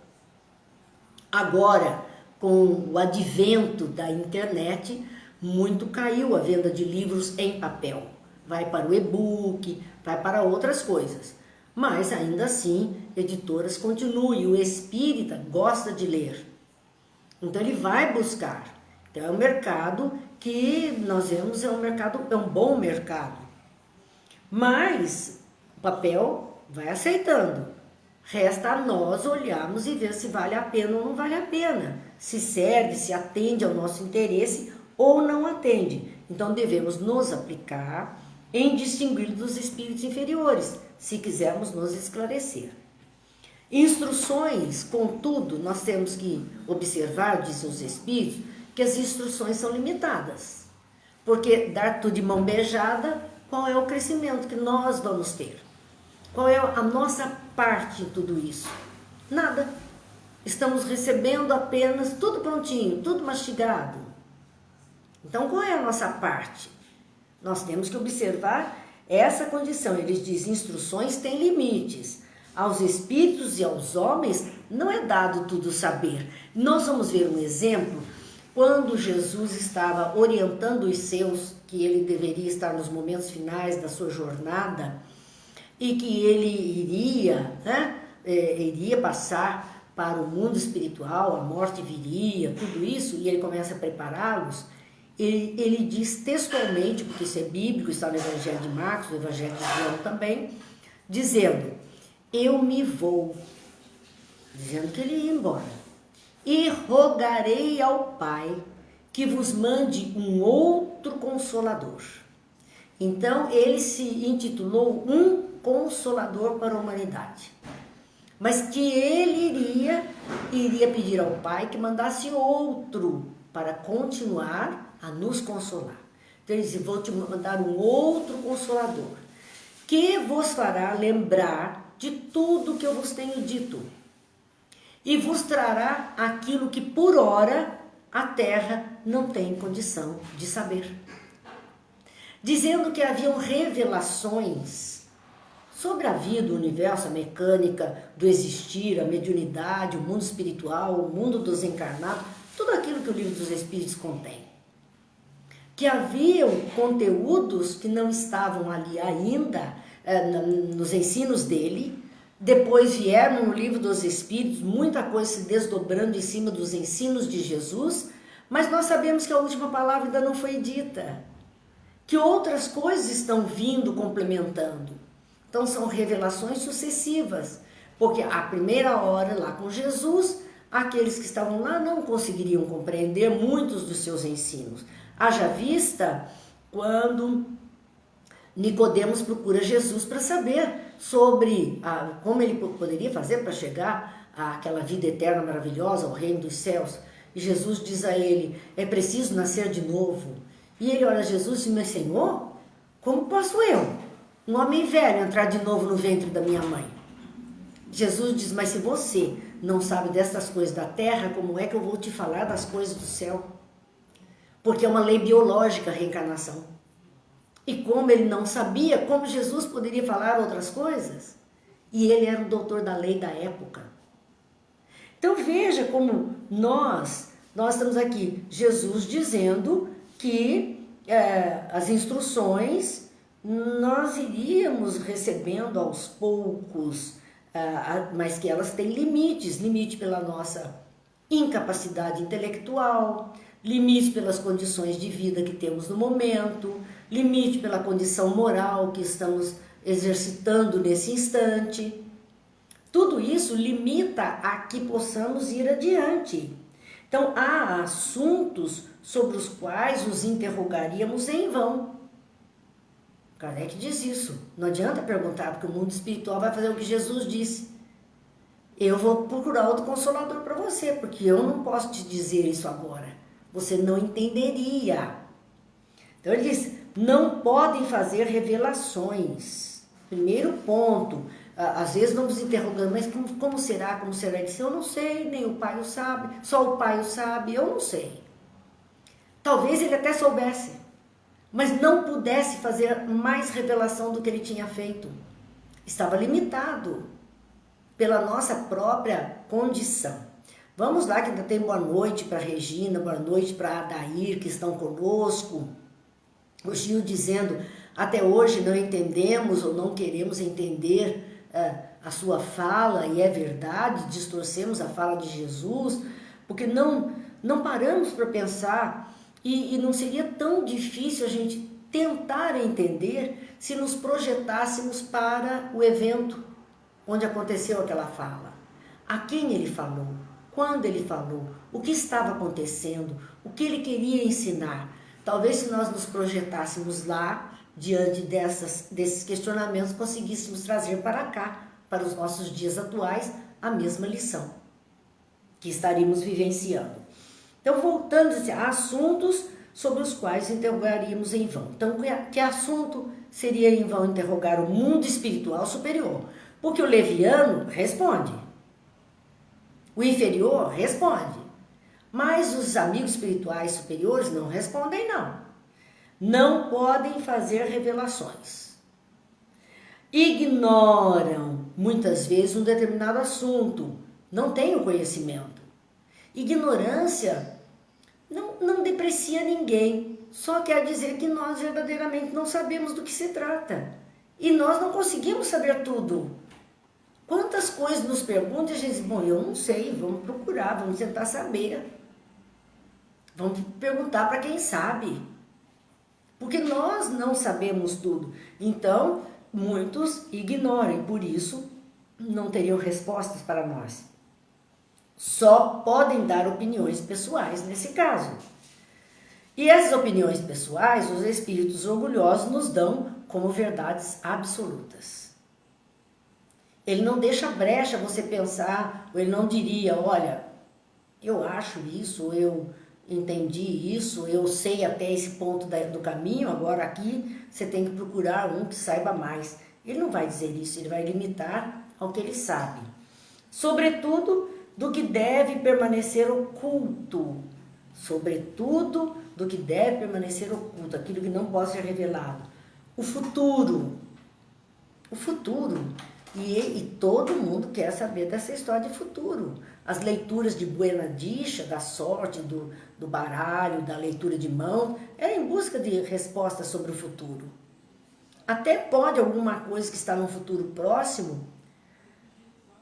Agora, com o advento da internet, muito caiu a venda de livros em papel. Vai para o e-book, vai para outras coisas. Mas ainda assim, editoras continuam e o espírita gosta de ler. Então ele vai buscar. Então é um mercado que nós vemos, é um bom mercado. Mas o papel vai aceitando. Resta a nós olharmos e ver se vale a pena ou não vale a pena. Se serve, se atende ao nosso interesse ou não atende. Então devemos nos aplicar em distinguir dos espíritos inferiores, se quisermos nos esclarecer. Instruções, contudo, nós temos que observar, dizem os espíritos, que as instruções são limitadas. Porque dar tudo de mão beijada, qual é o crescimento que nós vamos ter? Qual é a nossa parte em tudo isso? Nada. Estamos recebendo apenas tudo prontinho, tudo mastigado. Então, qual é a nossa parte? Nós temos que observar essa condição. Eles dizem, instruções têm limites. Aos espíritos e aos homens não é dado tudo saber. Nós vamos ver um exemplo quando Jesus estava orientando os seus, que ele deveria estar nos momentos finais da sua jornada e que ele iria passar para o mundo espiritual, a morte viria, tudo isso, e ele começa a prepará-los. Ele diz textualmente, porque isso é bíblico, está no Evangelho de Marcos, no Evangelho de João também, dizendo, eu me vou, dizendo que ele ia embora, e rogarei ao Pai que vos mande um outro Consolador. Então, ele se intitulou um Consolador para a humanidade. Mas que ele iria pedir ao Pai que mandasse outro para continuar a nos consolar. Então ele diz, vou te mandar um outro Consolador, que vos fará lembrar de tudo que eu vos tenho dito, e vos trará aquilo que por ora a terra não tem condição de saber. Dizendo que haviam revelações sobre a vida, o universo, a mecânica do existir, a mediunidade, o mundo espiritual, o mundo dos encarnados, tudo aquilo que o Livro dos Espíritos contém. Que haviam conteúdos que não estavam ali ainda nos ensinos dele. Depois vieram no Livro dos Espíritos, muita coisa se desdobrando em cima dos ensinos de Jesus, mas nós sabemos que a última palavra ainda não foi dita, que outras coisas estão vindo complementando. Então são revelações sucessivas, porque a primeira hora lá com Jesus, aqueles que estavam lá não conseguiriam compreender muitos dos seus ensinos. Haja vista quando Nicodemos procura Jesus para saber sobre como ele poderia fazer para chegar àquela vida eterna maravilhosa, ao reino dos céus. E Jesus diz a ele, é preciso nascer de novo. E ele olha a Jesus e diz, mas Senhor, como posso eu, um homem velho, entrar de novo no ventre da minha mãe? Jesus diz, mas se você não sabe dessas coisas da terra, como é que eu vou te falar das coisas do céu? Porque é uma lei biológica a reencarnação. E como ele não sabia, como Jesus poderia falar outras coisas? E ele era o doutor da lei da época. Então veja como nós estamos aqui, Jesus dizendo que as instruções nós iríamos recebendo aos poucos, mas que elas têm limites, limite pela nossa incapacidade intelectual, limite pelas condições de vida que temos no momento, limite pela condição moral que estamos exercitando nesse instante. Tudo isso limita a que possamos ir adiante. Então, há assuntos sobre os quais os interrogaríamos em vão. Kardec diz isso. Não adianta perguntar, porque o mundo espiritual vai fazer o que Jesus disse. Eu vou procurar outro Consolador para você, porque eu não posso te dizer isso agora. Você não entenderia. Então ele diz, não podem fazer revelações. Primeiro ponto, às vezes vamos interrogando, mas como será, como será? Ele disse, eu não sei, nem o Pai o sabe, só o Pai o sabe, eu não sei. Talvez ele até soubesse, mas não pudesse fazer mais revelação do que ele tinha feito. Estava limitado pela nossa própria condição. Vamos lá, que ainda tem boa noite para Regina, boa noite para Adair, que estão conosco. O Gil dizendo, até hoje não entendemos ou não queremos entender a sua fala, e é verdade, distorcemos a fala de Jesus, porque não paramos para pensar, e não seria tão difícil a gente tentar entender se nos projetássemos para o evento onde aconteceu aquela fala. A quem ele falou, quando ele falou, o que estava acontecendo, o que ele queria ensinar. Talvez se nós nos projetássemos lá, diante desses questionamentos, conseguíssemos trazer para cá, para os nossos dias atuais, a mesma lição que estaríamos vivenciando. Então, voltando a assuntos sobre os quais interrogaríamos em vão. Então, que assunto seria em vão interrogar o mundo espiritual superior? Porque o leviano responde, o inferior responde, mas os amigos espirituais superiores não respondem, não. Não podem fazer revelações. Ignoram, muitas vezes, um determinado assunto, não têm o conhecimento. Ignorância não deprecia ninguém, só quer dizer que nós verdadeiramente não sabemos do que se trata. E nós não conseguimos saber tudo. Quantas coisas nos perguntam e a gente diz, bom, eu não sei, vamos procurar, vamos tentar saber. Vamos perguntar para quem sabe. Porque nós não sabemos tudo. Então, muitos ignoram, por isso não teriam respostas para nós. Só podem dar opiniões pessoais nesse caso. E essas opiniões pessoais, os espíritos orgulhosos nos dão como verdades absolutas. Ele não deixa brecha você pensar, ou ele não diria, olha, eu acho isso, ou eu entendi isso, eu sei até esse ponto do caminho, agora aqui você tem que procurar um que saiba mais. Ele não vai dizer isso, ele vai limitar ao que ele sabe. Sobretudo, do que deve permanecer oculto. Sobretudo, do que deve permanecer oculto, aquilo que não pode ser revelado. O futuro. O futuro. E todo mundo quer saber dessa história de futuro. As leituras de Buena Dicha, da sorte, do baralho, da leitura de mão, é em busca de respostas sobre o futuro. Até pode alguma coisa que está no futuro próximo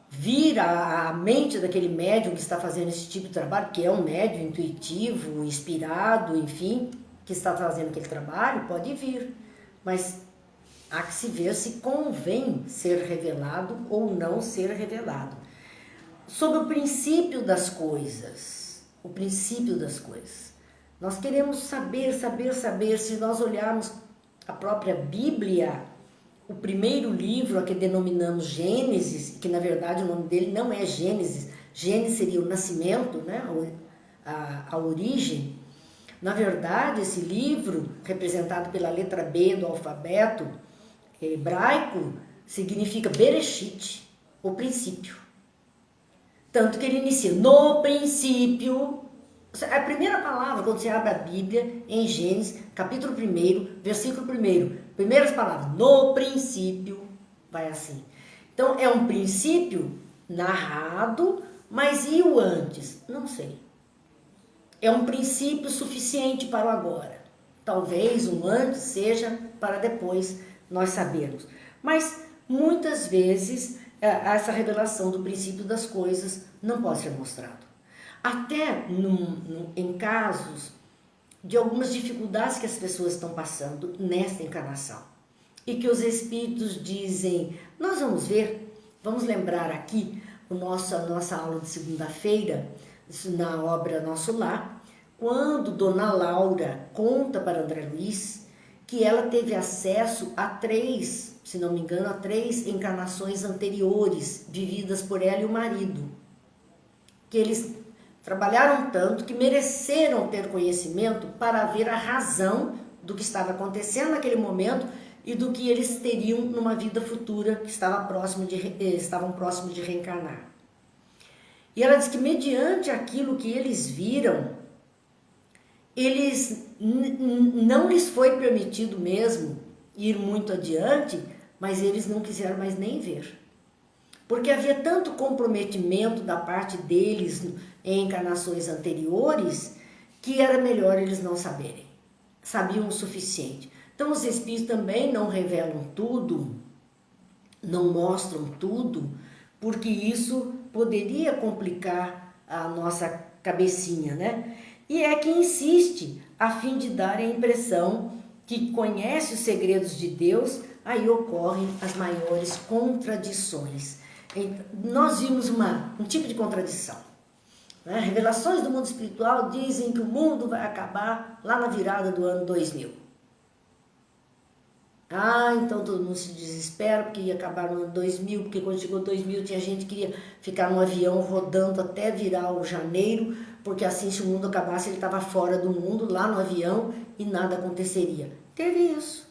vir à mente daquele médium que está fazendo esse tipo de trabalho, que é um médium intuitivo, inspirado, enfim, que está fazendo aquele trabalho, pode vir. Mas há que se ver se convém ser revelado ou não ser revelado. Sobre o princípio das coisas. O princípio das coisas. Nós queremos saber. Se nós olharmos a própria Bíblia, o primeiro livro a que denominamos Gênesis, que na verdade o nome dele não é Gênesis, Gênesis seria o nascimento, né? a origem. Na verdade, esse livro, representado pela letra B do alfabeto hebraico, significa Bereshit, o princípio. Tanto que ele inicia no princípio. A primeira palavra, quando você abre a Bíblia, em Gênesis, capítulo 1, versículo 1, primeiras palavras, no princípio, vai assim. Então, é um princípio narrado, mas e o antes? Não sei. É um princípio suficiente para o agora. Talvez um antes seja para depois nós sabermos. Mas, muitas vezes, essa revelação do princípio das coisas não pode ser mostrado. Até em casos de algumas dificuldades que as pessoas estão passando nesta encarnação. E que os espíritos dizem, nós vamos ver, vamos lembrar aqui a nossa aula de segunda-feira, na obra Nosso Lar, quando Dona Laura conta para André Luiz que ela teve acesso a 3, se não me engano, a 3 encarnações anteriores, vividas por ela e o marido. Que eles trabalharam tanto que mereceram ter conhecimento para ver a razão do que estava acontecendo naquele momento e do que eles teriam numa vida futura que estavam próximos de reencarnar. E ela diz que mediante aquilo que eles viram, eles não lhes foi permitido mesmo ir muito adiante, mas eles não quiseram mais nem ver. Porque havia tanto comprometimento da parte deles em encarnações anteriores que era melhor eles não saberem. Sabiam o suficiente. Então os espíritos também não revelam tudo, não mostram tudo, porque isso poderia complicar a nossa cabecinha, né? E é que insiste a fim de dar a impressão que conhece os segredos de Deus, aí ocorrem as maiores contradições. Nós vimos um tipo de contradição. Né? Revelações do mundo espiritual dizem que o mundo vai acabar lá na virada do ano 2000. Então todo mundo se desespera porque ia acabar no ano 2000, porque quando chegou 2000 tinha gente que queria ficar no avião rodando até virar o janeiro, porque assim se o mundo acabasse ele estava fora do mundo, lá no avião, e nada aconteceria. Teve isso.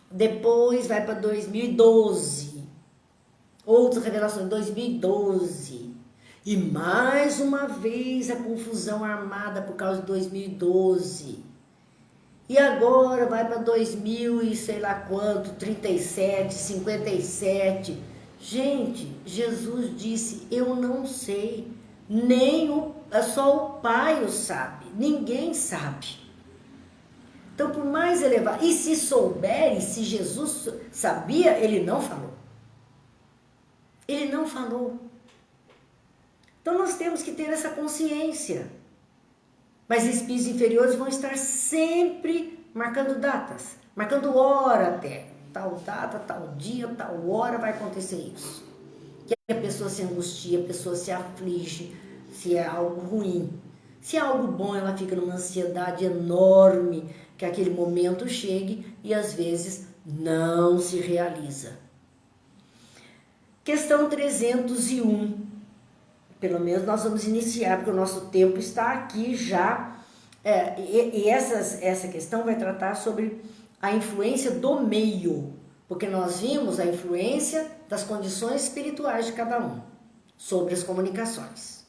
Depois vai para 2012. Outras revelações, 2012. E mais uma vez a confusão armada por causa de 2012. E agora vai para 2000 e sei lá quanto, 37, 57. Gente, Jesus disse, eu não sei, só o Pai o sabe, ninguém sabe. Então, por mais elevado, e se souber, e se Jesus sabia, ele não falou. Ele não falou. Então, nós temos que ter essa consciência. Mas espíritos inferiores vão estar sempre marcando datas, marcando hora até. Tal data, tal dia, tal hora vai acontecer isso. Que a pessoa se angustia, a pessoa se aflige, se é algo ruim. Se é algo bom, ela fica numa ansiedade enorme, que aquele momento chegue e às vezes não se realiza. Questão 301. pelo menos nós vamos iniciar, porque o nosso tempo está aqui já. Essa questão vai tratar sobre a influência do meio, porque nós vimos a influência das condições espirituais de cada um sobre as comunicações.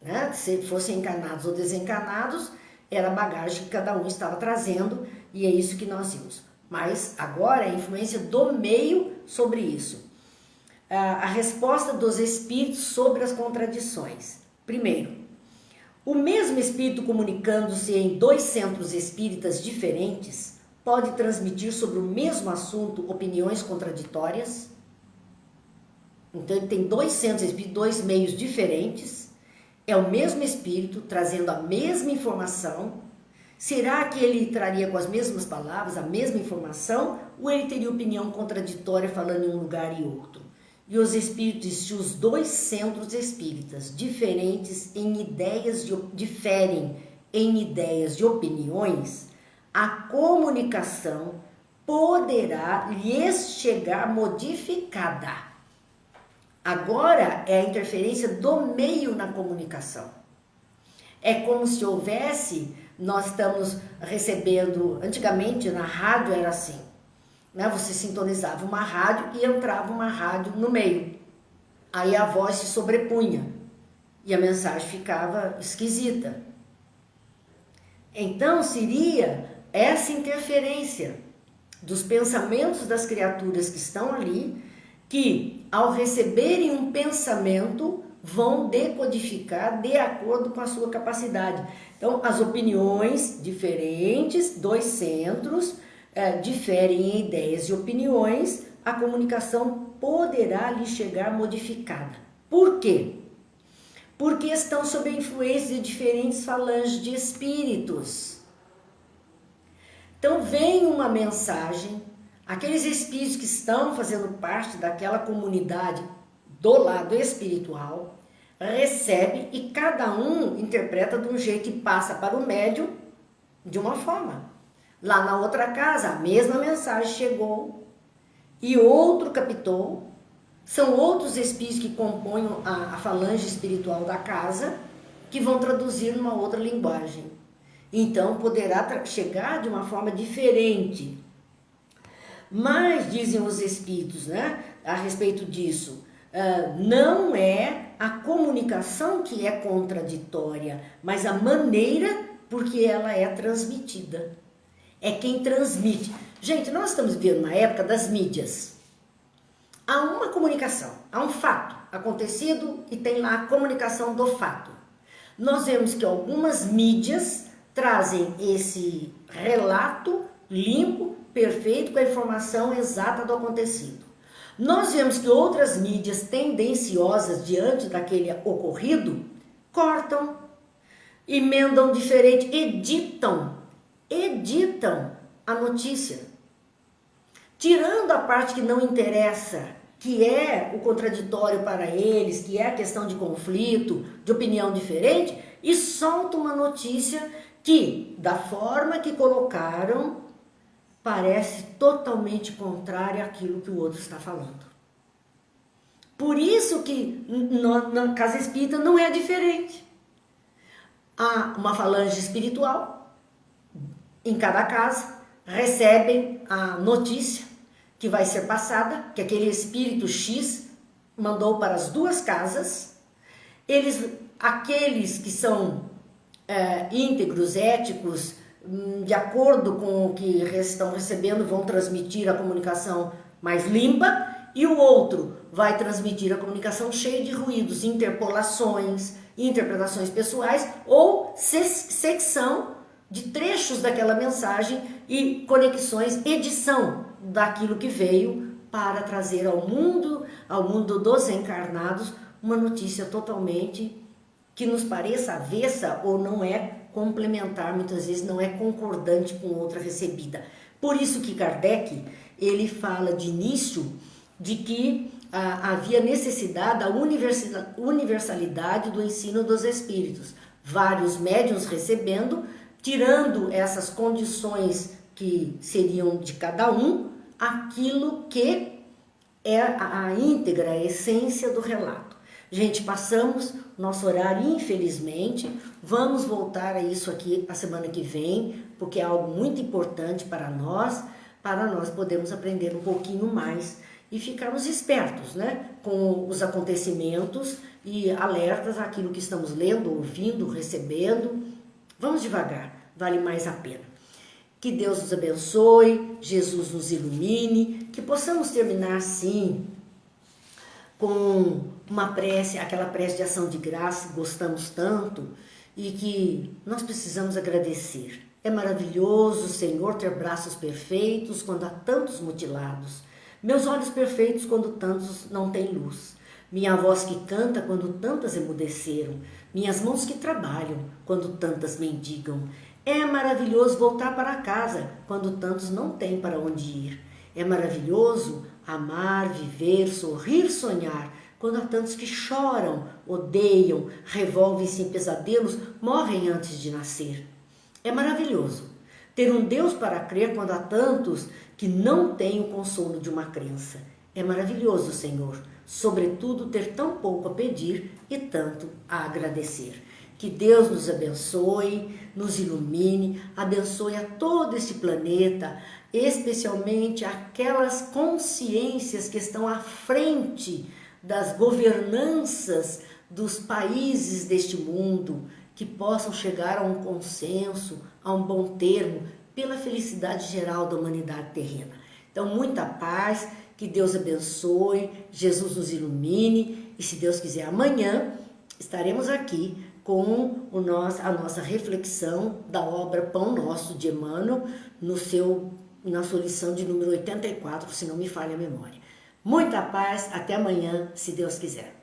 Né? Se fossem encarnados ou desencarnados, era a bagagem que cada um estava trazendo, e é isso que nós vimos. Mas agora é a influência do meio sobre isso. A resposta dos espíritos sobre as contradições. Primeiro, o mesmo espírito comunicando-se em dois centros espíritas diferentes pode transmitir sobre o mesmo assunto opiniões contraditórias? Então ele tem dois centros espíritas, dois meios diferentes, é o mesmo espírito trazendo a mesma informação. Será que ele traria com as mesmas palavras a mesma informação, ou ele teria opinião contraditória falando em um lugar e outro? E os espíritos, se os dois centros espíritas diferentes em ideias, diferem em ideias de opiniões, a comunicação poderá lhes chegar modificada. Agora é a interferência do meio na comunicação. É como se houvesse, nós estamos recebendo, antigamente na rádio era assim, né? Você sintonizava uma rádio e entrava uma rádio no meio. Aí a voz se sobrepunha e a mensagem ficava esquisita. Então seria essa interferência dos pensamentos das criaturas que estão ali, que ao receberem um pensamento vão decodificar de acordo com a sua capacidade. Então as opiniões diferentes, dois centros, diferem em ideias e opiniões, a comunicação poderá lhe chegar modificada. Por quê? Porque estão sob a influência de diferentes falanges de espíritos. Então vem uma mensagem, aqueles espíritos que estão fazendo parte daquela comunidade do lado espiritual, recebe e cada um interpreta de um jeito e passa para o médium de uma forma. Lá na outra casa, a mesma mensagem chegou e outro captou. São outros espíritos que compõem a falange espiritual da casa que vão traduzir numa outra linguagem. Então, poderá chegar de uma forma diferente. Mas, dizem os espíritos, né, a respeito disso, não é a comunicação que é contraditória, mas a maneira porque ela é transmitida. É quem transmite. Gente, nós estamos vivendo na época das mídias. Há uma comunicação, há um fato acontecido e tem lá a comunicação do fato. Nós vemos que algumas mídias trazem esse relato limpo, perfeito, com a informação exata do acontecido. Nós vemos que outras mídias tendenciosas diante daquele ocorrido cortam, emendam diferente, editam a notícia, tirando a parte que não interessa, que é o contraditório para eles, que é a questão de conflito, de opinião diferente, e solta uma notícia que, da forma que colocaram, parece totalmente contrária àquilo que o outro está falando. Por isso que na casa espírita não é diferente. Há uma falange espiritual, em cada casa, recebem a notícia que vai ser passada, que aquele espírito X mandou para as duas casas. Aqueles que são íntegros, éticos, de acordo com o que estão recebendo, vão transmitir a comunicação mais limpa, e o outro vai transmitir a comunicação cheia de ruídos, interpolações, interpretações pessoais ou secção de trechos daquela mensagem e conexões, edição daquilo que veio para trazer ao mundo dos encarnados, uma notícia totalmente que nos pareça avessa ou não é complementar, muitas vezes não é concordante com outra recebida. Por isso que Kardec, ele fala de início de que havia necessidade da universalidade do ensino dos espíritos. Vários médiuns recebendo, tirando essas condições que seriam de cada um, aquilo que é a íntegra, a essência do relato. Gente, passamos nosso horário, infelizmente. Vamos voltar a isso aqui a semana que vem, porque é algo muito importante para nós podermos aprender um pouquinho mais e ficarmos espertos, né, com os acontecimentos e alertas àquilo que estamos lendo, ouvindo, recebendo. Vamos devagar, vale mais a pena. Que Deus nos abençoe, Jesus nos ilumine, que possamos terminar assim, com uma prece, aquela prece de ação de graça que gostamos tanto e que nós precisamos agradecer. É maravilhoso, Senhor, ter braços perfeitos quando há tantos mutilados, meus olhos perfeitos quando tantos não têm luz, minha voz que canta quando tantas emudeceram, minhas mãos que trabalham quando tantas mendigam. É maravilhoso voltar para casa quando tantos não têm para onde ir. É maravilhoso amar, viver, sorrir, sonhar, quando há tantos que choram, odeiam, revolvem-se em pesadelos, morrem antes de nascer. É maravilhoso ter um Deus para crer quando há tantos que não têm o consolo de uma crença. É maravilhoso, Senhor, sobretudo ter tão pouco a pedir e tanto a agradecer. Que Deus nos abençoe, nos ilumine, abençoe a todo este planeta, especialmente aquelas consciências que estão à frente das governanças dos países deste mundo, que possam chegar a um consenso, a um bom termo, pela felicidade geral da humanidade terrena. Então, muita paz, que Deus abençoe, Jesus nos ilumine, e se Deus quiser, amanhã estaremos aqui com a nossa reflexão da obra Pão Nosso de Emmanuel, na sua lição de número 84, se não me falha a memória. Muita paz, até amanhã, se Deus quiser.